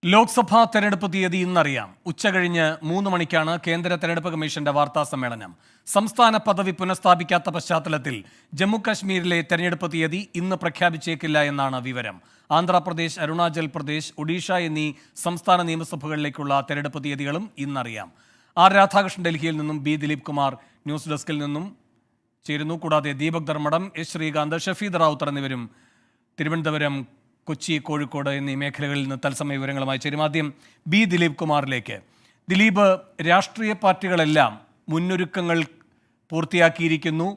ലോക്സഭാ തെരഞ്ഞെടുപ്പ് തീയതി ഇന്നറിയാം. ഉച്ചകഴിഞ്ഞ് 3 മണിക്കാണ് കേന്ദ്ര തെരഞ്ഞെടുപ്പ് കമ്മീഷന്റെ വാർത്താ സമ്മേളനം. സംസ്ഥാന പദവി പുനഃസ്ഥാപിക്കാത്ത പശ്ചാത്തലത്തിൽ ജമ്മുകശ്മീരിലെ തെരഞ്ഞെടുപ്പ് തീയതി ഇന്ന് പ്രഖ്യാപിച്ചേക്കില്ല എന്നാണ് വിവരം. ആന്ധ്രാപ്രദേശ്, അരുണാചൽ പ്രദേശ്, ഒഡീഷ എന്നീ സംസ്ഥാന നിയമസഭകളിലേക്കുള്ള തെരഞ്ഞെടുപ്പ് തീയതികളും ഇന്നറിയാം. ആർ രാധാകൃഷ്ണൻ ഡൽഹിയിൽ നിന്നും, ബി ദിലീപ് കുമാർ ന്യൂസ് ഡെസ്കിൽ നിന്നും ചേരുന്നു. കൂടാതെ ദീപക് ധർമ്മടം, എസ് ശ്രീകാന്ത്, ഷഫീദ് റാവുത്തർ എന്നിവരും തിരുവനന്തപുരം, കൊച്ചി, കോഴിക്കോട് എന്നീ മേഖലകളിൽ നിന്ന് തത്സമയ വിവരങ്ങളുമായി ചേരും. ആദ്യം ബി ദിലീപ് കുമാറിലേക്ക്. ദിലീപ്, രാഷ്ട്രീയ പാർട്ടികളെല്ലാം മുന്നൊരുക്കങ്ങൾ പൂർത്തിയാക്കിയിരിക്കുന്നു.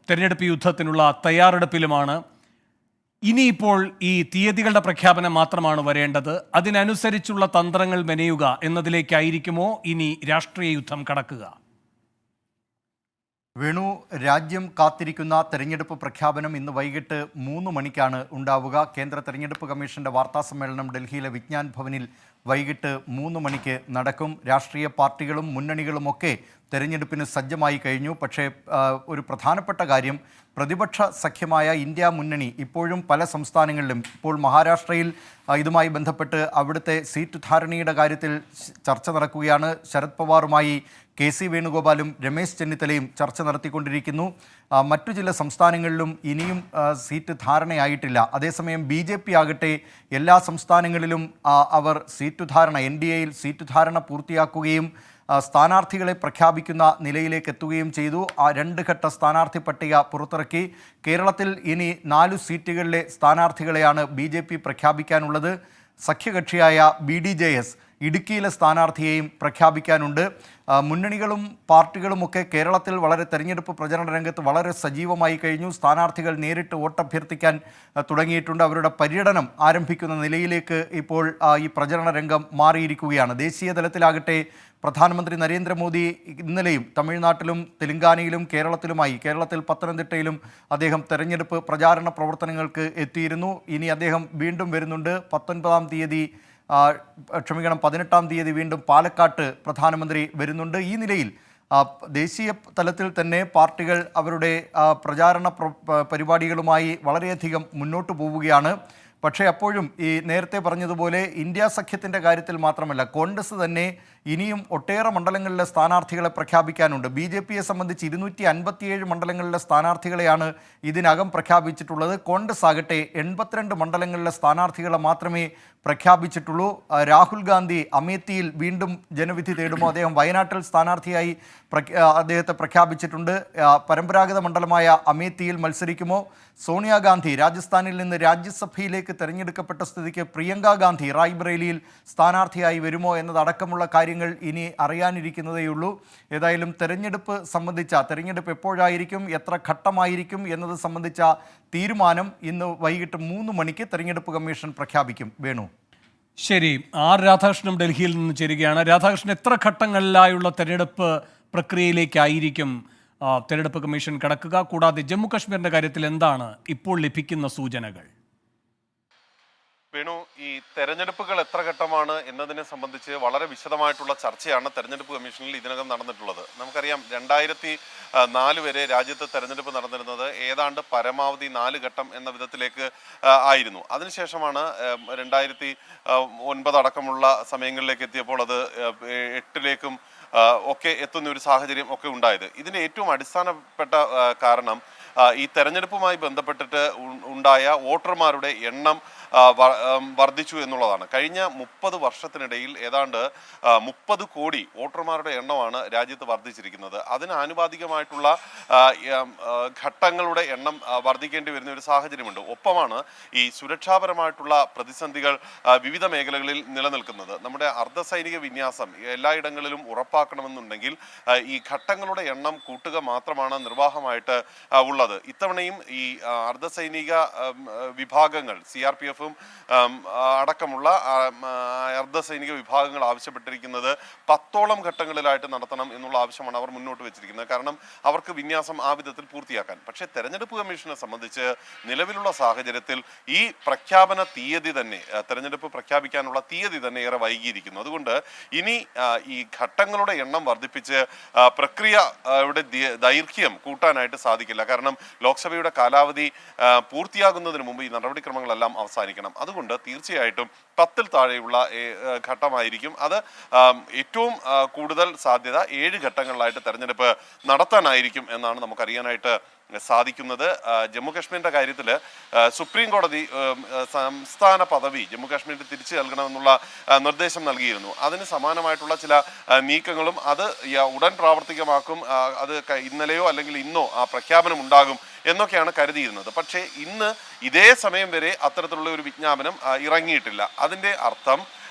തെരഞ്ഞെടുപ്പ് യുദ്ധത്തിനുള്ള തയ്യാറെടുപ്പിലുമാണ്. ഇനിയിപ്പോൾ ഈ തീയതികളുടെ പ്രഖ്യാപനം മാത്രമാണ് വരേണ്ടത്. അതിനനുസരിച്ചുള്ള തന്ത്രങ്ങൾ മെനയുക എന്നതിലേക്കായിരിക്കുമോ ഇനി രാഷ്ട്രീയ യുദ്ധം കടക്കുക? വേണു, രാജ്യം കാത്തിരിക്കുന്ന തെരഞ്ഞെടുപ്പ് പ്രഖ്യാപനം ഇന്ന് വൈകിട്ട് 3 മണിക്കാണ് ഉണ്ടാവുക. കേന്ദ്ര തെരഞ്ഞെടുപ്പ് കമ്മീഷന്റെ വാർത്താ സമ്മേളനം ഡൽഹിയിലെ വിജ്ഞാൻ ഭവനിൽ വൈകിട്ട് 3 മണിക്ക് നടക്കും. രാഷ്ട്രീയ പാർട്ടികളും മുന്നണികളുമൊക്കെ തെരഞ്ഞെടുപ്പിന് സജ്ജമായി കഴിഞ്ഞു. പക്ഷേ ഒരു പ്രധാനപ്പെട്ട കാര്യം, പ്രതിപക്ഷ സഖ്യമായ ഇന്ത്യ മുന്നണി ഇപ്പോഴും പല സംസ്ഥാനങ്ങളിലും, ഇപ്പോൾ മഹാരാഷ്ട്രയിൽ ഇതുമായി ബന്ധപ്പെട്ട് അവിടുത്തെ സീറ്റ് ധാരണയുടെ കാര്യത്തിൽ ചർച്ച നടക്കുകയാണ്. ശരത് പവാറുമായി കെ.സി. വേണുഗോപാലും രമേശ് ചെന്നിത്തലയും ചർച്ച നടത്തിക്കൊണ്ടിരിക്കുന്നു. മറ്റു ചില സംസ്ഥാനങ്ങളിലും ഇനിയും സീറ്റ് ധാരണയായിട്ടില്ല. അതേസമയം ബി.ജെ.പി. ആകട്ടെ എല്ലാ സംസ്ഥാനങ്ങളിലും അവർ സീറ്റ് ധാരണ, NDAയിൽ സീറ്റ് ധാരണ പൂർത്തിയാക്കുകയും സ്ഥാനാർത്ഥികളെ പ്രഖ്യാപിക്കുന്ന നിലയിലേക്ക് എത്തുകയും ചെയ്തു. 2 ഘട്ട സ്ഥാനാർത്ഥി പട്ടിക പുറത്തിറക്കി. കേരളത്തിൽ ഇനി 4 സീറ്റുകളിലെ സ്ഥാനാർത്ഥികളെയാണ് ബി.ജെ.പി. പ്രഖ്യാപിക്കാനുള്ളത്. സഖ്യകക്ഷിയായ BDJS ഇടുക്കിയിലെ സ്ഥാനാർത്ഥിയെയും പ്രഖ്യാപിക്കാനുണ്ട്. മുന്നണികളും പാർട്ടികളുമൊക്കെ കേരളത്തിൽ തെരഞ്ഞെടുപ്പ് പ്രചരണ രംഗത്ത് വളരെ സജീവമായി കഴിഞ്ഞു. സ്ഥാനാർത്ഥികൾ നേരിട്ട് വോട്ടഭ്യർത്ഥിക്കാൻ തുടങ്ങിയിട്ടുണ്ട്. അവരുടെ പര്യടനം ആരംഭിക്കുന്ന നിലയിലേക്ക് ഇപ്പോൾ ഈ പ്രചരണ രംഗം മാറിയിരിക്കുകയാണ്. ദേശീയ തലത്തിലാകട്ടെ പ്രധാനമന്ത്രി നരേന്ദ്രമോദി ഇന്നലെയും തമിഴ്നാട്ടിലും തെലങ്കാനയിലും കേരളത്തിൽ പത്തനംതിട്ടയിലും അദ്ദേഹം തെരഞ്ഞെടുപ്പ് പ്രചാരണ പ്രവർത്തനങ്ങൾക്ക് എത്തിയിരുന്നു. ഇനി അദ്ദേഹം വീണ്ടും വരുന്നുണ്ട്. 18-ാം തീയതി വീണ്ടും പാലക്കാട്ട് പ്രധാനമന്ത്രി വരുന്നുണ്ട്. ഈ നിലയിൽ ദേശീയ തലത്തിൽ തന്നെ പാർട്ടികൾ അവരുടെ പ്രചാരണ പരിപാടികളുമായി വളരെയധികം മുന്നോട്ട് പോവുകയാണ്. പക്ഷേ അപ്പോഴും ഈ നേരത്തെ പറഞ്ഞതുപോലെ ഇന്ത്യ സഖ്യത്തിൻ്റെ കാര്യത്തിൽ മാത്രമല്ല, കോൺഗ്രസ് തന്നെ ഇനിയും ഒട്ടേറെ മണ്ഡലങ്ങളിലെ സ്ഥാനാർത്ഥികളെ പ്രഖ്യാപിക്കാനുണ്ട്. BJPയെ സംബന്ധിച്ച് 257 മണ്ഡലങ്ങളിലെ സ്ഥാനാർത്ഥികളെയാണ് ഇതിനകം പ്രഖ്യാപിച്ചിട്ടുള്ളത്. കോൺഗ്രസ് ആകട്ടെ 82 മണ്ഡലങ്ങളിലെ സ്ഥാനാർത്ഥികളെ മാത്രമേ പ്രഖ്യാപിച്ചിട്ടുള്ളൂ. രാഹുൽ ഗാന്ധി അമേത്തിയിൽ വീണ്ടും ജനവിധി തേടുമോ? അദ്ദേഹം വയനാട്ടിൽ സ്ഥാനാർത്ഥിയായി അദ്ദേഹത്തെ പ്രഖ്യാപിച്ചിട്ടുണ്ട്. പരമ്പരാഗത മണ്ഡലമായ അമേത്തിയിൽ മത്സരിക്കുമോ? സോണിയാഗാന്ധി രാജസ്ഥാനിൽ നിന്ന് രാജ്യസഭയിലേക്ക് തെരഞ്ഞെടുക്കപ്പെട്ട സ്ഥിതിക്ക് പ്രിയങ്ക ഗാന്ധി റായ്ബറേലിയിൽ സ്ഥാനാർത്ഥിയായി വരുമോ എന്നതടക്കമുള്ള കാര്യങ്ങൾ ഇനി അറിയാനിരിക്കുന്നതേയുള്ളൂ. ഏതായാലും തെരഞ്ഞെടുപ്പ് എപ്പോഴായിരിക്കും, എത്ര ഘട്ടമായിരിക്കും എന്നത് സംബന്ധിച്ച തീരുമാനം ഇന്ന് വൈകിട്ട് 3 മണിക്ക് തെരഞ്ഞെടുപ്പ് കമ്മീഷൻ പ്രഖ്യാപിക്കും. വേണു, ശരി. ആർ രാധാകൃഷ്ണൻ ഡൽഹിയിൽ നിന്ന് ചേരുകയാണ്. രാധാകൃഷ്ണൻ, എത്ര ഘട്ടങ്ങളിലായുള്ള തെരഞ്ഞെടുപ്പ് പ്രക്രിയയിലേക്കായിരിക്കും തെരഞ്ഞെടുപ്പ് കമ്മീഷൻ കടക്കുക? കൂടാതെ ജമ്മു കശ്മീരിന്റെ കാര്യത്തിൽ എന്താണ് ഇപ്പോൾ ലഭിക്കുന്ന സൂചനകൾ? വേണു, ഈ തെരഞ്ഞെടുപ്പുകൾ എത്ര ഘട്ടമാണ് എന്നതിനെ സംബന്ധിച്ച് വളരെ വിശദമായിട്ടുള്ള ചർച്ചയാണ് തെരഞ്ഞെടുപ്പ് കമ്മീഷനിൽ ഇതിനകം നടന്നിട്ടുള്ളത്. നമുക്കറിയാം, 2004 വരെ രാജ്യത്ത് തെരഞ്ഞെടുപ്പ് നടന്നിരുന്നത് ഏതാണ്ട് പരമാവധി 4 ഘട്ടം എന്ന വിധത്തിലേക്ക് ആയിരുന്നു. അതിനുശേഷമാണ് 2009 അടക്കമുള്ള സമയങ്ങളിലേക്ക് എത്തിയപ്പോൾ അത് 8ലേക്കും ഒക്കെ എത്തുന്ന ഒരു സാഹചര്യം ഒക്കെ ഉണ്ടായത്. ഇതിന് ഏറ്റവും അടിസ്ഥാനപ്പെട്ട കാരണം ഈ തെരഞ്ഞെടുപ്പുമായി ബന്ധപ്പെട്ടിട്ട് ഉണ്ടായ വോട്ടർമാരുടെ എണ്ണം വർദ്ധിച്ചു എന്നുള്ളതാണ്. കഴിഞ്ഞ 30 വർഷത്തിനിടയിൽ ഏതാണ്ട് 30 കോടി വോട്ടർമാരുടെ എണ്ണമാണ് രാജ്യത്ത് വർദ്ധിച്ചിരിക്കുന്നത്. അതിന് ആനുപാതികമായിട്ടുള്ള ഘട്ടങ്ങളുടെ എണ്ണം വർദ്ധിക്കേണ്ടി വരുന്ന ഒരു സാഹചര്യമുണ്ട്. ഒപ്പമാണ് ഈ സുരക്ഷാപരമായിട്ടുള്ള പ്രതിസന്ധികൾ വിവിധ മേഖലകളിൽ നിലനിൽക്കുന്നത്. നമ്മുടെ അർദ്ധസൈനിക വിന്യാസം എല്ലായിടങ്ങളിലും ഉറപ്പാക്കണമെന്നുണ്ടെങ്കിൽ ഈ ഘട്ടങ്ങളുടെ എണ്ണം കൂട്ടുക മാത്രമാണ് നിർവാഹമായിട്ട് ഉള്ളത്. ഇത്തവണയും ഈ അർദ്ധസൈനിക വിഭാഗങ്ങൾ, CRPF അടക്കമുള്ള അർദ്ധസൈനിക വിഭാഗങ്ങൾ ആവശ്യപ്പെട്ടിരിക്കുന്നത് 10ഓളം ഘട്ടങ്ങളിലായിട്ട് നടത്തണം എന്നുള്ള ആവശ്യമാണ് അവർ മുന്നോട്ട് വെച്ചിരിക്കുന്നത്. കാരണം അവർക്ക് വിന്യാസം ആ വിധത്തിൽ പൂർത്തിയാക്കാൻ. പക്ഷേ തെരഞ്ഞെടുപ്പ് കമ്മീഷനെ സംബന്ധിച്ച് നിലവിലുള്ള സാഹചര്യത്തിൽ ഈ പ്രഖ്യാപന തീയതി തന്നെ, തെരഞ്ഞെടുപ്പ് പ്രഖ്യാപിക്കാനുള്ള തീയതി തന്നെ ഏറെ വൈകിയിരിക്കുന്നു. അതുകൊണ്ട് ഇനി ഈ ഘട്ടങ്ങളുടെ എണ്ണം വർദ്ധിപ്പിച്ച് പ്രക്രിയയുടെ ദൈർഘ്യം കൂട്ടാനായിട്ട് സാധിക്കില്ല. കാരണം ലോക്സഭയുടെ കാലാവധി പൂർത്തിയാകുന്നതിന് മുമ്പ് ഈ നടപടിക്രമങ്ങളെല്ലാം അവസാനിക്കും. തീരുമാനിക്കണം. അതുകൊണ്ട് തീർച്ചയായിട്ടും 10-ൽ താഴെയുള്ള ഘട്ടമായിരിക്കും അത്. ഏറ്റവും കൂടുതൽ സാധ്യത 7 ഘട്ടങ്ങളിലായിട്ട് തെരഞ്ഞെടുപ്പ് നടത്താനായിരിക്കും എന്നാണ് നമുക്കറിയാനായിട്ട് സാധിക്കുന്നത്. ജമ്മു കാശ്മീരിന്റെ കാര്യത്തിൽ സുപ്രീം കോടതി സംസ്ഥാന പദവി ജമ്മു കാശ്മീരിന് തിരിച്ചു നൽകണമെന്നുള്ള നിർദ്ദേശം നൽകിയിരുന്നു. അതിന് സമാനമായിട്ടുള്ള ചില നീക്കങ്ങളും അത് ഉടൻ പ്രാവർത്തികമാക്കും, അത് ഇന്നലെയോ അല്ലെങ്കിൽ ഇന്നോ ആ പ്രഖ്യാപനം ഉണ്ടാകും എന്നൊക്കെയാണ് കരുതിയിരുന്നത്. പക്ഷേ ഇന്ന് ഇതേ സമയം വരെ അത്തരത്തിലുള്ള ഒരു വിജ്ഞാപനം ഇറങ്ങിയിട്ടില്ല. അതിൻ്റെ അർത്ഥം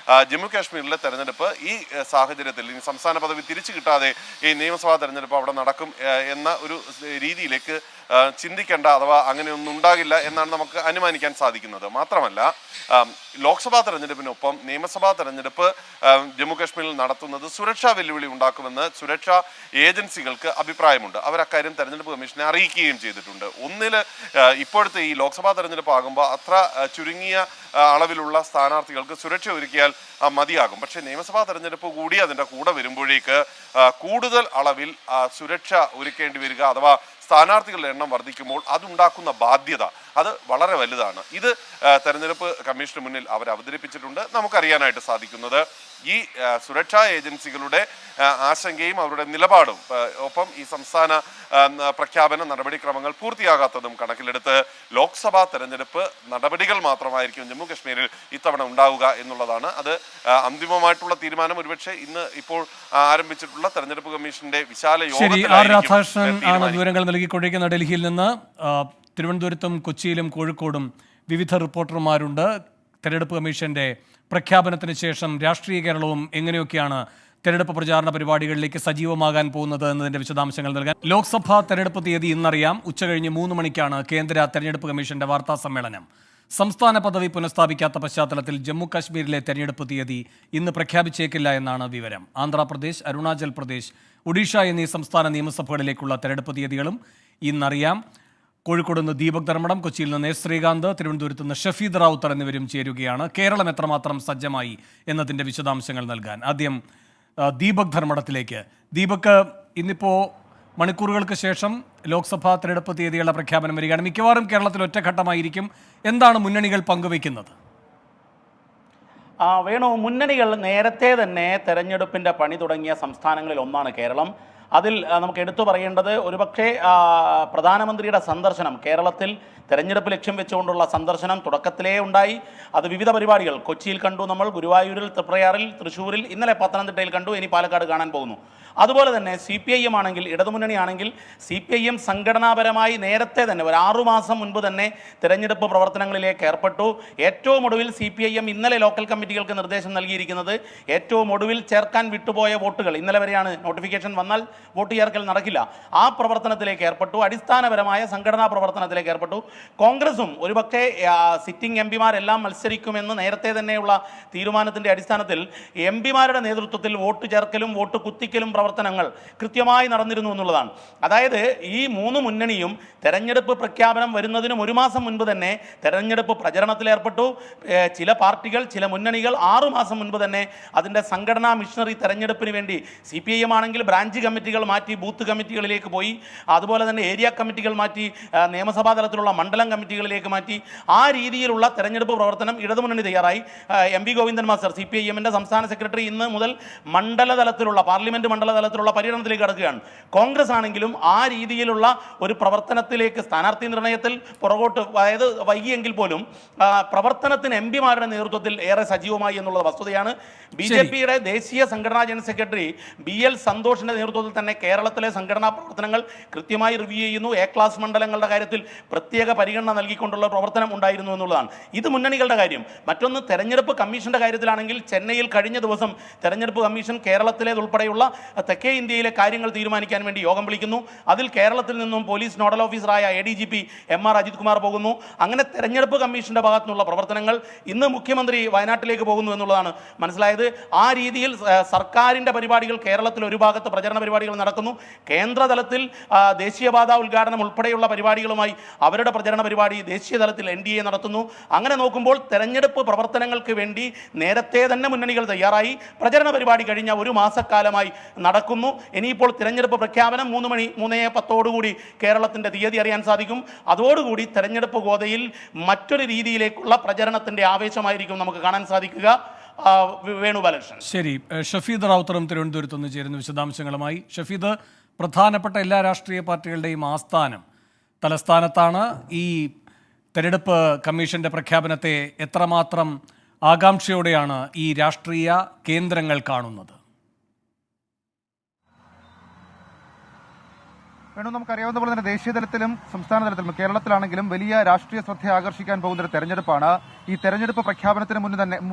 ജമ്മു കാശ്മീരിലെ തെരഞ്ഞെടുപ്പ് ഈ സാഹചര്യത്തിൽ ഇനി സംസ്ഥാന പദവി തിരിച്ചു കിട്ടാതെ ഈ നിയമസഭാ തെരഞ്ഞെടുപ്പ് അവിടെ നടക്കും എന്ന ഒരു രീതിയിലേക്ക് ചിന്തിക്കേണ്ട, അഥവാ അങ്ങനെയൊന്നും ഉണ്ടാകില്ല എന്നാണ് നമുക്ക് അനുമാനിക്കാൻ സാധിക്കുന്നത്. മാത്രമല്ല ലോക്സഭാ തെരഞ്ഞെടുപ്പിനൊപ്പം നിയമസഭാ തെരഞ്ഞെടുപ്പ് ജമ്മു കാശ്മീരിൽ നടത്തുന്നത് സുരക്ഷാ വെല്ലുവിളി ഉണ്ടാക്കുമെന്ന് സുരക്ഷാ ഏജൻസികൾക്ക് അഭിപ്രായമുണ്ട്. അവർ അക്കാര്യം തെരഞ്ഞെടുപ്പ് കമ്മീഷനെ അറിയിക്കുകയും ചെയ്തിട്ടുണ്ട്. ഇപ്പോഴത്തെ ഈ ലോക്സഭാ തെരഞ്ഞെടുപ്പ് ആകുമ്പോൾ അത്ര ചുരുങ്ങിയ അളവിലുള്ള സ്ഥാനാർത്ഥികൾക്ക് സുരക്ഷ ഒരുക്കിയാൽ മതിയാകും. പക്ഷേ നിയമസഭാ തെരഞ്ഞെടുപ്പ് കൂടി അതിൻ്റെ കൂടെ വരുമ്പോഴേക്ക് കൂടുതൽ അളവിൽ സുരക്ഷ ഒരുക്കേണ്ടി വരിക, അഥവാ സ്ഥാനാർത്ഥികളുടെ എണ്ണം വർദ്ധിക്കുമ്പോൾ അതുണ്ടാക്കുന്ന ബാധ്യത അത് വളരെ വലുതാണ്. ഇത് തെരഞ്ഞെടുപ്പ് കമ്മീഷന് മുന്നിൽ അവർ അവതരിപ്പിച്ചിട്ടുണ്ട്. നമുക്കറിയാനായിട്ട് സാധിക്കുന്നത് ഈ സുരക്ഷാ ഏജൻസികളുടെ ആശങ്കയും അവരുടെ നിലപാടും ഒപ്പം ഈ സംസ്ഥാന പ്രഖ്യാപന നടപടിക്രമങ്ങൾ പൂർത്തിയാകാത്തതും കണക്കിലെടുത്ത് ലോക്സഭാ തെരഞ്ഞെടുപ്പ് നടപടികൾ മാത്രമായിരിക്കും ജമ്മു കാശ്മീരിൽ ഇത്തവണ ഉണ്ടാവുക എന്നുള്ളതാണ്. അത് അന്തിമമായിട്ടുള്ള തീരുമാനം ഒരുപക്ഷെ ഇന്ന് ഇപ്പോൾ ആരംഭിച്ചിട്ടുള്ള തെരഞ്ഞെടുപ്പ് കമ്മീഷന്റെ വിശാല യോഗത്തിൽ വിവരങ്ങൾ നൽകിക്കൊണ്ടിരിക്കുന്ന ഡൽഹിയിൽ നിന്ന്. തിരുവനന്തപുരത്തും കൊച്ചിയിലും കോഴിക്കോടും വിവിധ റിപ്പോർട്ടർമാരുണ്ട്. തെരഞ്ഞെടുപ്പ് കമ്മീഷന്റെ പ്രഖ്യാപനത്തിന് ശേഷം രാഷ്ട്രീയ കേരളവും എങ്ങനെയൊക്കെയാണ് തെരഞ്ഞെടുപ്പ് പ്രചാരണ പരിപാടികളിലേക്ക് സജീവമാകാൻ പോകുന്നത് എന്നതിന്റെ വിശദാംശങ്ങൾ നൽകാൻ ലോക്സഭാ തെരഞ്ഞെടുപ്പ് തീയതി ഇന്നറിയാം. ഉച്ചകഴിഞ്ഞ് 3 മണിക്കാണ് കേന്ദ്ര തെരഞ്ഞെടുപ്പ് കമ്മീഷന്റെ വാർത്താ സമ്മേളനം. സംസ്ഥാന പദവി പുനഃസ്ഥാപിക്കാത്ത പശ്ചാത്തലത്തിൽ ജമ്മു കാശ്മീരിലെ തെരഞ്ഞെടുപ്പ് തീയതി ഇന്ന് പ്രഖ്യാപിച്ചേക്കില്ല എന്നാണ് വിവരം. ആന്ധ്രാപ്രദേശ്, അരുണാചൽ പ്രദേശ്, ഒഡീഷ എന്നീ സംസ്ഥാന നിയമസഭകളിലേക്കുള്ള തെരഞ്ഞെടുപ്പ് തീയതികളും ഇന്നറിയാം. കോഴിക്കോട് നിന്ന് ദീപക് ധർമ്മടം, കൊച്ചിയിൽ നിന്ന് എസ് ശ്രീകാന്ത്, തിരുവനന്തപുരത്ത് നിന്ന് ഷഫീദ് റാവുത്തർ എന്നിവരും ചേരുകയാണ്. കേരളം എത്രമാത്രം സജ്ജമായി എന്നതിൻ്റെ വിശദാംശങ്ങൾ നൽകാൻ ആദ്യം ദീപക് ധർമ്മടത്തിലേക്ക്. ദീപക്, ഇന്നിപ്പോൾ മണിക്കൂറുകൾക്ക് ശേഷം ലോക്സഭാ തെരഞ്ഞെടുപ്പ് തീയതികളുടെ പ്രഖ്യാപനം വരികയാണ്. മിക്കവാറും കേരളത്തിൽ ഒറ്റഘട്ടമായിരിക്കും. എന്താണ് മുന്നണികൾ പങ്കുവയ്ക്കുന്നത്? വേണു, മുന്നണികൾ നേരത്തെ തന്നെ തെരഞ്ഞെടുപ്പിൻ്റെ പണി തുടങ്ങിയ സംസ്ഥാനങ്ങളിൽ ഒന്നാണ് കേരളം. അതിൽ നമുക്ക് എടുത്തു പറയേണ്ടത് ഒരുപക്ഷെ പ്രധാനമന്ത്രിയുടെ സന്ദർശനം, കേരളത്തിൽ തെരഞ്ഞെടുപ്പ് ലക്ഷ്യം വെച്ചുകൊണ്ടുള്ള സന്ദർശനം തുടക്കത്തിലേ ഉണ്ടായി. അത് വിവിധ പരിപാടികൾ കൊച്ചിയിൽ കണ്ടു, നമ്മൾ ഗുരുവായൂരിൽ, തൃപ്രയാറിൽ, തൃശ്ശൂരിൽ, ഇന്നലെ പത്തനംതിട്ടയിൽ കണ്ടു, ഇനി പാലക്കാട് കാണാൻ പോകുന്നു. അതുപോലെ തന്നെ CPIM ആണെങ്കിൽ, ഇടതുമുന്നണി ആണെങ്കിൽ CPIM സംഘടനാപരമായി നേരത്തെ തന്നെ ഒരു 6 മാസം മുൻപ് തന്നെ തെരഞ്ഞെടുപ്പ് പ്രവർത്തനങ്ങളിലേക്ക് ഏർപ്പെട്ടു. ഏറ്റവും ഒടുവിൽ CPIM ഇന്നലെ ലോക്കൽ കമ്മിറ്റികൾക്ക് നിർദ്ദേശം നൽകിയിരിക്കുന്നത് ഏറ്റവും ഒടുവിൽ ചേർക്കാൻ വിട്ടുപോയ വോട്ടുകൾ, ഇന്നലെ വരെയാണ് നോട്ടിഫിക്കേഷൻ വന്നാൽ വോട്ട് ചേർക്കൽ നടക്കില്ല, ആ പ്രവർത്തനത്തിലേക്ക് ഏർപ്പെട്ടു. അടിസ്ഥാനപരമായ സംഘടനാ പ്രവർത്തനത്തിലേക്ക് ഏർപ്പെട്ടു. കോൺഗ്രസും ഒരുപക്ഷെ സിറ്റിംഗ് MPമാരെല്ലാം മത്സരിക്കുമെന്ന് നേരത്തെ തന്നെയുള്ള തീരുമാനത്തിൻ്റെ അടിസ്ഥാനത്തിൽ MPമാരുടെ നേതൃത്വത്തിൽ വോട്ട് ചേർക്കലും വോട്ട് കുത്തിക്കലും പ്രവർത്തനങ്ങൾ കൃത്യമായി നടന്നിരുന്നു എന്നുള്ളതാണ്. അതായത് ഈ 3 മുന്നണിയും തെരഞ്ഞെടുപ്പ് പ്രഖ്യാപനം വരുന്നതിനും 1 മാസം മുൻപ് തന്നെ തെരഞ്ഞെടുപ്പ് പ്രചരണത്തിലേർപ്പെട്ടു. ചില പാർട്ടികൾ, ചില മുന്നണികൾ 6 മാസം മുൻപ് തന്നെ അതിൻ്റെ സംഘടനാ മിഷനറി തെരഞ്ഞെടുപ്പിന് വേണ്ടി CPIM ആണെങ്കിൽ ബ്രാഞ്ച് കമ്മിറ്റികൾ മാറ്റി ബൂത്ത് കമ്മിറ്റികളിലേക്ക് പോയി, അതുപോലെ തന്നെ ഏരിയ കമ്മിറ്റികൾ മാറ്റി നിയമസഭാ തലത്തിലുള്ള മണ്ഡലം കമ്മിറ്റികളിലേക്ക് മാറ്റി. ആ രീതിയിലുള്ള തെരഞ്ഞെടുപ്പ് പ്രവർത്തനം ഇടതുമുന്നണി തയ്യാറായി. MV ഗോവിന്ദൻ മാസ്റ്റർ CPIMൻ്റെ സംസ്ഥാന സെക്രട്ടറി ഇന്ന് മുതൽ മണ്ഡലതലത്തിലുള്ള പാർലമെന്റ് മണ്ഡലതലത്തിലുള്ള പര്യടനത്തിലേക്ക് കടക്കുകയാണ്. കോൺഗ്രസ് ആണെങ്കിലും ആ രീതിയിലുള്ള ഒരു പ്രവർത്തനത്തിലേക്ക് സ്ഥാനാർത്ഥി നിർണയത്തിൽ പുറകോട്ട്, അതായത് വൈകിയെങ്കിൽ പോലും പ്രവർത്തനത്തിന് MPമാരുടെ നേതൃത്വത്തിൽ ഏറെ സജീവമായി എന്നുള്ളത് വസ്തുതയാണ്. BJPയുടെ ദേശീയ സംഘടനാ ജനറൽ സെക്രട്ടറി BL സന്തോഷിന്റെ നേതൃത്വത്തിൽ തന്നെ കേരളത്തിലെ സംഘടനാ പ്രവർത്തനങ്ങൾ കൃത്യമായി റിവ്യൂ ചെയ്യുന്നു. A ക്ലാസ് മണ്ഡലങ്ങളുടെ കാര്യത്തിൽ പ്രത്യേക പരിഗണന നൽകിക്കൊണ്ടുള്ള പ്രവർത്തനം ഉണ്ടായിരുന്നു എന്നുള്ളതാണ്. ഇത് മുന്നണികളുടെ കാര്യം. മറ്റൊന്ന് തെരഞ്ഞെടുപ്പ് കമ്മീഷന്റെ കാര്യത്തിലാണെങ്കിൽ ചെന്നൈയിൽ കഴിഞ്ഞ ദിവസം തെരഞ്ഞെടുപ്പ് കമ്മീഷൻ കേരളത്തിലേതുൾപ്പെടെയുള്ള തെക്കേ ഇന്ത്യയിലെ കാര്യങ്ങൾ തീരുമാനിക്കാൻ വേണ്ടി യോഗം വിളിക്കുന്നു. അതിൽ കേരളത്തിൽ നിന്നും പോലീസ് നോഡൽ ഓഫീസറായ ADGP MR അജിത് കുമാർ പോകുന്നു. അങ്ങനെ തെരഞ്ഞെടുപ്പ് കമ്മീഷന്റെ ഭാഗത്തു നിന്നുള്ള പ്രവർത്തനങ്ങൾ, ഇന്ന് മുഖ്യമന്ത്രി വയനാട്ടിലേക്ക് പോകുന്നു എന്നുള്ളതാണ് മനസ്സിലായത്. ആ രീതിയിൽ സർക്കാരിൻ്റെ പരിപാടികൾ കേരളത്തിൽ ഒരു ഭാഗത്ത് പ്രചരണ പരിപാടി പരിപാടികൾ നടക്കുന്നു. കേന്ദ്രതലത്തിൽ ദേശീയപാത ഉദ്ഘാടനം ഉൾപ്പെടെയുള്ള പരിപാടികളുമായി അവരുടെ പ്രചരണ പരിപാടി ദേശീയ തലത്തിൽ NDA നടത്തുന്നു. അങ്ങനെ നോക്കുമ്പോൾ തെരഞ്ഞെടുപ്പ് പ്രവർത്തനങ്ങൾക്ക് വേണ്ടി നേരത്തെ തന്നെ മുന്നണികൾ തയ്യാറായി. പ്രചരണ പരിപാടി കഴിഞ്ഞ ഒരു മാസക്കാലമായി നടക്കുന്നു. ഇനിയിപ്പോൾ തിരഞ്ഞെടുപ്പ് പ്രഖ്യാപനം 3:10 കേരളത്തിൻ്റെ തീയതി അറിയാൻ സാധിക്കും. അതോടുകൂടി തെരഞ്ഞെടുപ്പ് ഗോതയിൽ മറ്റൊരു രീതിയിലേക്കുള്ള പ്രചരണത്തിൻ്റെ ആവേശമായിരിക്കും നമുക്ക് കാണാൻ സാധിക്കുക. വേണുബാലകൃഷ്ണൻ. ശരി, ഷഫീദ് റാവുത്തറും തിരുവനന്തപുരത്ത് നിന്ന് ചേരുന്ന വിശദാംശങ്ങളുമായി. ഷഫീദ്, പ്രധാനപ്പെട്ട എല്ലാ രാഷ്ട്രീയ പാർട്ടികളുടെയും ആസ്ഥാനം തലസ്ഥാനത്താണ്. ഈ തെരഞ്ഞെടുപ്പ് കമ്മീഷന്റെ പ്രഖ്യാപനത്തെ എത്രമാത്രം ആകാംക്ഷയോടെയാണ് ഈ രാഷ്ട്രീയ കേന്ദ്രങ്ങൾ കാണുന്നത്? നമുക്കറിയാവുന്ന പോലെ തന്നെ ദേശീയ തലത്തിലും സംസ്ഥാന തലത്തിലും കേരളത്തിലാണെങ്കിലും വലിയ രാഷ്ട്രീയ ശ്രദ്ധ ആകർഷിക്കാൻ പോകുന്ന ഒരു തെരഞ്ഞെടുപ്പാണ്. ഈ തെരഞ്ഞെടുപ്പ് പ്രഖ്യാപനത്തിന്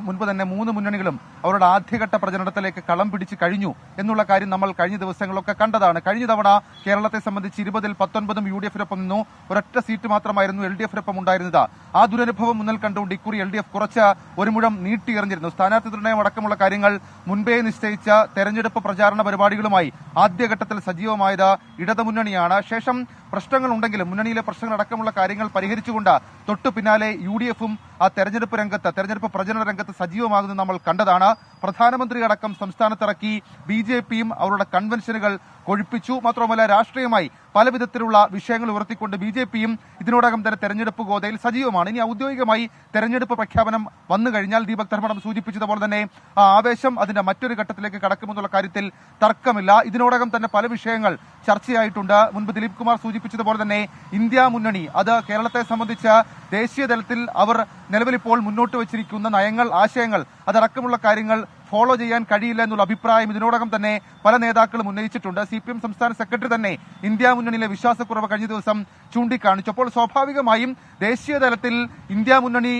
മുൻപ് തന്നെ 3 മുന്നണികളും അവരുടെ ആദ്യഘട്ട പ്രചരണത്തിലേക്ക് കളം പിടിച്ച് കഴിഞ്ഞു എന്നുള്ള കാര്യം നമ്മൾ കഴിഞ്ഞ ദിവസങ്ങളൊക്കെ കണ്ടതാണ്. കഴിഞ്ഞ തവണ കേരളത്തെ സംബന്ധിച്ച് 20-ൽ 19 UDF-നൊപ്പം നിന്നു. ഒരൊറ്റ സീറ്റ് മാത്രമായിരുന്നു LDF-നൊപ്പം ഉണ്ടായിരുന്നത്. ആ ദുരനുഭവം മുന്നിൽ കണ്ടുകൊണ്ട് ഇക്കുറി LDF കുറച്ച് ഒരു മുഴം നീട്ടിയെറിഞ്ഞിരുന്നു. സ്ഥാനാർത്ഥി നിർണയം അടക്കമുള്ള കാര്യങ്ങൾ മുൻപേ നിശ്ചയിച്ച തെരഞ്ഞെടുപ്പ് പ്രചാരണ പരിപാടികളുമായി ആദ്യഘട്ടത്തിൽ സജീവമായത് ഇടതുമുന്നണിയാണ്. ശേഷം പ്രശ്നങ്ങളുണ്ടെങ്കിലും മുന്നണിയിലെ പ്രശ്നങ്ങൾ അടക്കമുള്ള കാര്യങ്ങൾ പരിഹരിച്ചുകൊണ്ട് തൊട്ടു പിന്നാലെ UDF-ഉം ആ തെരഞ്ഞെടുപ്പ് പ്രചരണ രംഗത്ത് സജീവമാകുന്നത് നമ്മൾ കണ്ടതാണ്. പ്രധാനമന്ത്രി അടക്കം സംസ്ഥാനത്തിറക്കി. BJP-യും അവരുടെ കൺവെൻഷനുകൾ കൊഴുപ്പിച്ചു. മാത്രമല്ല രാഷ്ട്രീയമായി പല വിധത്തിലുള്ള വിഷയങ്ങൾ ഉയർത്തിക്കൊണ്ട് BJP-യും ഇതിനോടകം തന്നെ തെരഞ്ഞെടുപ്പ് ഗോതയിൽ സജീവമാണ്. ഇനി ഔദ്യോഗികമായി തെരഞ്ഞെടുപ്പ് പ്രഖ്യാപനം വന്നു കഴിഞ്ഞാൽ ദീപക് ധർമ്മടം സൂചിപ്പിച്ചതുപോലെ തന്നെ ആ ആവേശം അതിന്റെ മറ്റൊരു ഘട്ടത്തിലേക്ക് കടക്കുമെന്നുള്ള കാര്യത്തിൽ തർക്കമില്ല. ഇതിനോടകം തന്നെ പല വിഷയങ്ങൾ ചർച്ചയായിട്ടുണ്ട്. മുൻപ് ദിലീപ് കുമാർ സൂചിപ്പിച്ചതുപോലെ തന്നെ ഇന്ത്യ മുന്നണി അത് കേരളത്തെ സംബന്ധിച്ച് ദേശീയ തലത്തിൽ അവർ നിലവിലിപ്പോൾ മുന്നോട്ട് വെച്ചിരിക്കുന്ന നയങ്ങൾ, ആശയങ്ങൾ അതടക്കമുള്ള കാര്യങ്ങൾ ഫോളോ ചെയ്യാൻ കഴിയില്ല എന്നുള്ള അഭിപ്രായം ഇതിനോടകം തന്നെ പല നേതാക്കളും ഉന്നയിച്ചിട്ടുണ്ട്. CPM സംസ്ഥാന സെക്രട്ടറി തന്നെ ഇന്ത്യ മുന്നണിയിലെ വിശ്വാസക്കുറവ് കഴിഞ്ഞ ദിവസം ചൂണ്ടിക്കാണിച്ചു. അപ്പോൾ സ്വാഭാവികമായും ദേശീയ തലത്തിൽ ഇന്ത്യ മുന്നണി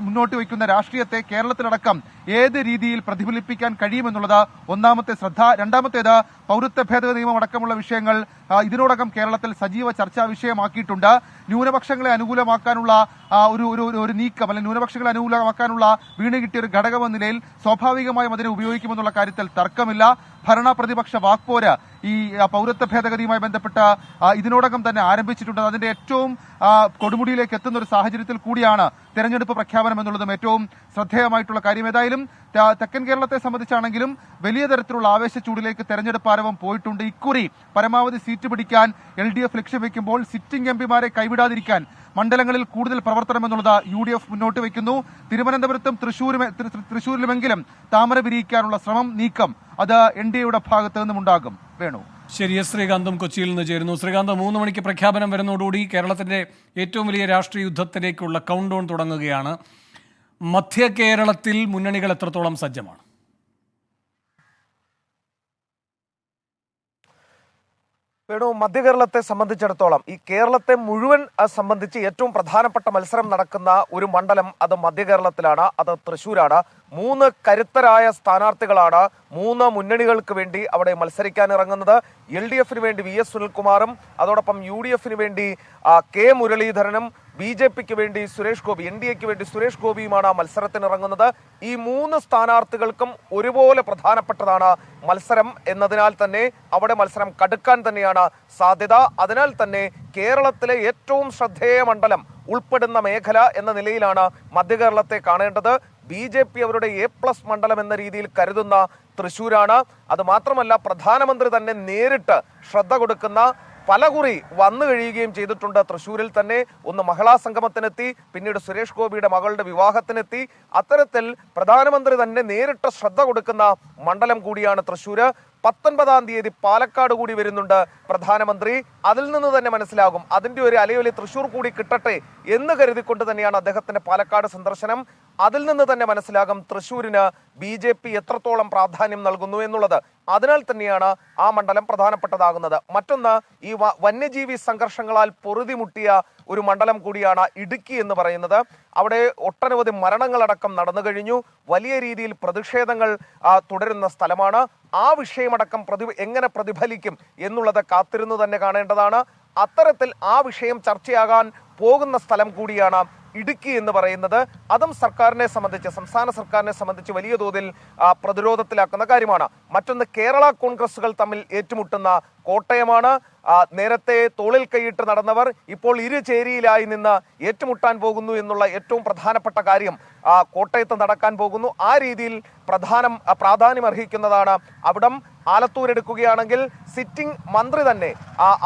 മുന്നോട്ട് വയ്ക്കുന്ന രാഷ്ട്രീയത്തെ കേരളത്തിലടക്കം ഏത് രീതിയിൽ പ്രതിഫലിപ്പിക്കാൻ കഴിയുമെന്നുള്ളത് ഒന്നാമത്തെ ശ്രദ്ധ. രണ്ടാമത്തേത് പൗരത്വ ഭേദഗതി നിയമം അടക്കമുള്ള വിഷയങ്ങൾ ഇതിനോടകം കേരളത്തിൽ സജീവ ചർച്ചാ വിഷയമാക്കിയിട്ടുണ്ട്. ന്യൂനപക്ഷങ്ങളെ അനുകൂലമാക്കാനുള്ള ഒരു നീക്കം അല്ലെങ്കിൽ ന്യൂനപക്ഷങ്ങളെ അനുകൂലമാക്കാനുള്ള വീണ് കിട്ടിയ ഒരു ഘടകമെന്ന നിലയിൽ സ്വാഭാവികമായും അതിനെ ഉപയോഗിക്കുമെന്നുള്ള കാര്യത്തിൽ തർക്കമില്ല. ഭരണ പ്രതിപക്ഷ വാക്പോര് ഈ പൗരത്വ ഭേദഗതിയുമായി ബന്ധപ്പെട്ട് ഇതിനോടകം തന്നെ ആരംഭിച്ചിട്ടുണ്ട്. അതിന്റെ ഏറ്റവും കൊടുമുടിയിലേക്ക് എത്തുന്ന ഒരു സാഹചര്യത്തിൽ കൂടിയാണ് തെരഞ്ഞെടുപ്പ് പ്രഖ്യാപനം എന്നുള്ളതും ഏറ്റവും ശ്രദ്ധേയമായിട്ടുള്ള കാര്യം. ഏതായാലും തെക്കൻ കേരളത്തെ സംബന്ധിച്ചാണെങ്കിലും വലിയ തരത്തിലുള്ള ആവേശച്ചൂടിലേക്ക് തെരഞ്ഞെടുപ്പ് ആരവം പോയിട്ടുണ്ട്. ഇക്കുറി പരമാവധി സീറ്റ് പിടിക്കാൻ LDF ലക്ഷ്യം വെക്കുമ്പോൾ സിറ്റിംഗ് MP-മാരെ കൈവിടാതിരിക്കാൻ മണ്ഡലങ്ങളിൽ കൂടുതൽ പ്രവർത്തനം എന്നുള്ളത് UDF മുന്നോട്ട് വയ്ക്കുന്നു. തിരുവനന്തപുരത്തും തൃശൂരിലുമെങ്കിലും താമര വിരിയിക്കാനുള്ള നീക്കം അത് NDA-യുടെ ഭാഗത്ത് നിന്നും ഉണ്ടാകും. വേണു. ശരി, ശ്രീകാന്തും കൊച്ചിയിൽ നിന്ന് ചേരുന്നു. ശ്രീകാന്ത്, 3 മണിക്ക് പ്രഖ്യാപനം വരുന്നതോടുകൂടി കേരളത്തിന്റെ ഏറ്റവും വലിയ രാഷ്ട്രീയ യുദ്ധത്തിലേക്കുള്ള കൗണ്ട് ഡൗൺ തുടങ്ങുകയാണ്. മധ്യ കേരളത്തിൽ മുന്നണികൾ എത്രത്തോളം സജ്ജമാണ്? വേണു, മധ്യ കേരളത്തെ സംബന്ധിച്ചിടത്തോളം ഈ കേരളത്തെ മുഴുവൻ സംബന്ധിച്ച് ഏറ്റവും പ്രധാനപ്പെട്ട മത്സരം നടക്കുന്ന ഒരു മണ്ഡലം അത് മധ്യ കേരളത്തിലാണ്, അത് തൃശ്ശൂരാണ്. 3 കരുത്തരായ സ്ഥാനാർത്ഥികളാണ് 3 മുന്നണികൾക്ക് വേണ്ടി അവിടെ മത്സരിക്കാൻ ഇറങ്ങുന്നത്. LDF-ന് വേണ്ടി VS സുനിൽകുമാറും അതോടൊപ്പം UDF-ന് വേണ്ടി K മുരളീധരനും BJP-ക്ക് വേണ്ടി സുരേഷ് ഗോപി, NDA-ക്ക് വേണ്ടി സുരേഷ് ഗോപിയുമാണ് മത്സരത്തിനിറങ്ങുന്നത്. ഈ 3 സ്ഥാനാർത്ഥികൾക്കും ഒരുപോലെ പ്രധാനപ്പെട്ടതാണ് മത്സരം എന്നതിനാൽ തന്നെ അവിടെ മത്സരം കടുക്കാൻ തന്നെയാണ് സാധ്യത. അതിനാൽ തന്നെ കേരളത്തിലെ ഏറ്റവും ശ്രദ്ധേയ മണ്ഡലം ഉൾപ്പെടുന്ന മേഖല എന്ന നിലയിലാണ് മധ്യ കേരളത്തെ കാണേണ്ടത്. BJP അവരുടെ A+ മണ്ഡലം എന്ന രീതിയിൽ കരുതുന്ന തൃശ്ശൂരാണ്. അത് മാത്രമല്ല പ്രധാനമന്ത്രി തന്നെ നേരിട്ട് ശ്രദ്ധ കൊടുക്കുന്ന പലകുറി വന്നു കഴിയുകയും ചെയ്തിട്ടുണ്ട് തൃശ്ശൂരിൽ തന്നെ. ഒന്ന് മഹിളാ സംഗമത്തിനെത്തി, പിന്നീട് സുരേഷ് ഗോപിയുടെ മകളുടെ വിവാഹത്തിനെത്തി. അത്തരത്തിൽ പ്രധാനമന്ത്രി തന്നെ നേരിട്ട് ശ്രദ്ധ കൊടുക്കുന്ന മണ്ഡലം കൂടിയാണ് തൃശ്ശൂര്. 19-ാം തീയതി പാലക്കാട് കൂടി വരുന്നുണ്ട് പ്രധാനമന്ത്രി. അതിൽ നിന്ന് തന്നെ മനസ്സിലാകും അതിന്റെ ഒരു അലയൊലി തൃശ്ശൂർ കൂടി കിട്ടട്ടെ എന്ന് കരുതിക്കൊണ്ട് തന്നെയാണ് അദ്ദേഹത്തിന്റെ പാലക്കാട് സന്ദർശനം. അതിൽ നിന്ന് തന്നെ മനസ്സിലാകും തൃശ്ശൂരിന് BJP എത്രത്തോളം പ്രാധാന്യം നൽകുന്നു എന്നുള്ളത്. അതിനാൽ തന്നെയാണ് ആ മണ്ഡലം പ്രധാനപ്പെട്ടതാകുന്നത്. മറ്റൊന്ന്, ഈ വന്യജീവി സംഘർഷങ്ങളാൽ പൊറുതിമുട്ടിയ ഒരു മണ്ഡലം കൂടിയാണ് ഇടുക്കി എന്ന് പറയുന്നത്. അവിടെ ഒട്ടനവധി മരണങ്ങളടക്കം നടന്നു കഴിഞ്ഞു. വലിയ രീതിയിൽ പ്രതിഷേധങ്ങൾ തുടരുന്ന സ്ഥലമാണ്. ആ വിഷയമടക്കം എങ്ങനെ പ്രതിഫലിക്കും എന്നുള്ളത് കാത്തിരുന്നു തന്നെ കാണേണ്ടതാണ്. അത്തരത്തിൽ ആ വിഷയം ചർച്ചയാകാൻ പോകുന്ന സ്ഥലം കൂടിയാണ് ഇടുക്കി എന്ന് പറയുന്നത് അതും സർക്കാരിനെ സംബന്ധിച്ച്, സംസ്ഥാന സർക്കാരിനെ സംബന്ധിച്ച് വലിയ തോതിൽ പ്രതിരോധത്തിലാക്കുന്ന കാര്യമാണ്. മറ്റൊന്ന്, കേരള കോൺഗ്രസുകൾ തമ്മിൽ ഏറ്റുമുട്ടുന്ന കോട്ടയമാണ്. നേരത്തെ തോളിൽ കൈയിട്ട് നടന്നവർ ഇപ്പോൾ ഇരുചേരിയിലായി നിന്ന് ഏറ്റുമുട്ടാൻ പോകുന്നു എന്നുള്ള ഏറ്റവും പ്രധാനപ്പെട്ട കാര്യം കോട്ടയത്ത് നടക്കാൻ പോകുന്നു. ആ രീതിയിൽ പ്രാധാന്യം അർഹിക്കുന്നതാണ് അവിടം. ആലത്തൂർ എടുക്കുകയാണെങ്കിൽ സിറ്റിംഗ് മന്ത്രി തന്നെ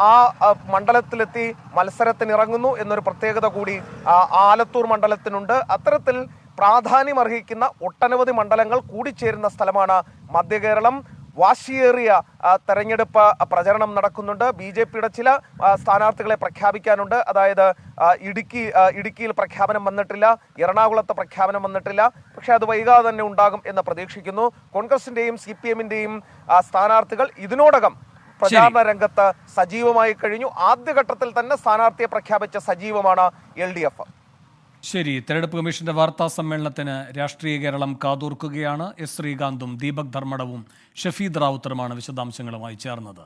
ആ മണ്ഡലത്തിലെത്തി മത്സരത്തിനിറങ്ങുന്നു എന്നൊരു പ്രത്യേകത കൂടി ആലത്തൂർ മണ്ഡലത്തിനുണ്ട്. അത്തരത്തിൽ പ്രാധാന്യം അർഹിക്കുന്ന ഒട്ടനവധി മണ്ഡലങ്ങൾ കൂടിച്ചേരുന്ന സ്ഥലമാണ് മധ്യകേരളം. വാശിയേറിയ തെരഞ്ഞെടുപ്പ് പ്രചരണം നടക്കുന്നുണ്ട്. BJPയുടെ ചില സ്ഥാനാർത്ഥികളെ പ്രഖ്യാപിക്കാനുണ്ട്. അതായത് ഇടുക്കിയിൽ പ്രഖ്യാപനം വന്നിട്ടില്ല, എറണാകുളത്ത് പ്രഖ്യാപനം വന്നിട്ടില്ല. പക്ഷെ അത് വൈകാതെ തന്നെ ഉണ്ടാകും എന്ന് പ്രതീക്ഷിക്കുന്നു. കോൺഗ്രസിന്റെയും CPM-ന്റെയും സ്ഥാനാർത്ഥികൾ ഇതിനോടകം പ്രചാരണ രംഗത്ത് സജീവമായി കഴിഞ്ഞു. ആദ്യഘട്ടത്തിൽ തന്നെ സ്ഥാനാർത്ഥിയെ പ്രഖ്യാപിച്ച സജീവമാണ് LDF. ശരി, തെരഞ്ഞെടുപ്പ് കമ്മീഷന്റെ വാർത്താ സമ്മേളനത്തിന് രാഷ്ട്രീയ കേരളം കാതോർക്കുകയാണ്. S. ശ്രീകാന്തും ദീപക് ധർമ്മടവും ഷഫീദ് റാവുത്തറുമാണ് വിശദാംശങ്ങളുമായി ചേർന്നത്.